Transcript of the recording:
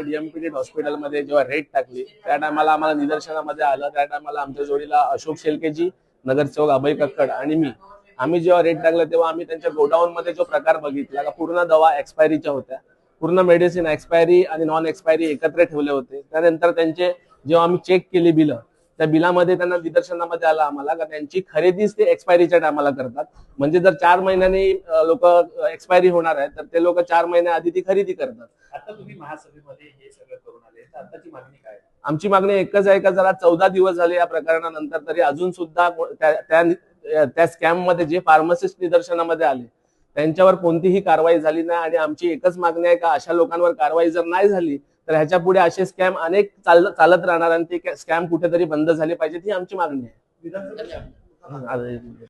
डीएमपीटी हॉस्पिटलमध्ये जेव्हा रेड टाकली त्या टायमाला आम्हाला निदर्शनामध्ये आलं, त्या टायमाला आमच्या जोडीला अशोक शेलकेजी, नगरसेवक अभय कक्कड आणि आम्ही जेव्हा रेड टाकलं तेव्हा आम्ही त्यांच्या गोडाऊन मध्ये जो प्रकार बघितला का पूर्ण दवा एक्सपायरीच्या होत्या, पूर्ण मेडिसिन एक्सपायरी आणि नॉन एक्सपायरी एकत्र ठेवले होते। त्यानंतर त्यांचे जेव्हा आम्ही चेक केली बिल, त्या बिलामध्ये त्यांना निदर्शनामध्ये आलं आम्हाला का त्यांची खरेदीच ते एक्सपायरीच्या टायमाला करतात। म्हणजे जर 4 महिन्यांनी लोक एक्सपायरी होणार आहे तर ते लोक 4 महिन्या आधी ती खरेदी करतात। आता तुम्ही महासभेमध्ये हे सगळं करून आले, तर आताची मागणी काय? आमची मागणी एकच आहे का जरा 14 दिवस झाले या प्रकरणानंतर तरी अजून सुद्धा त्या स्कॅम मध्ये जे फार्मासिस्ट निदर्शनामध्ये आले त्यांच्यावर कोणतीही कारवाई झाली नाही। आणि आमची एकच मागणी आहे का अशा लोकांवर कारवाई जर नाही झाली तर ह्याच्या पुढे असे स्कॅम अनेक चालत राहणार आणि ते स्कॅम कुठेतरी बंद झाले पाहिजेत ही आमची मागणी आहे।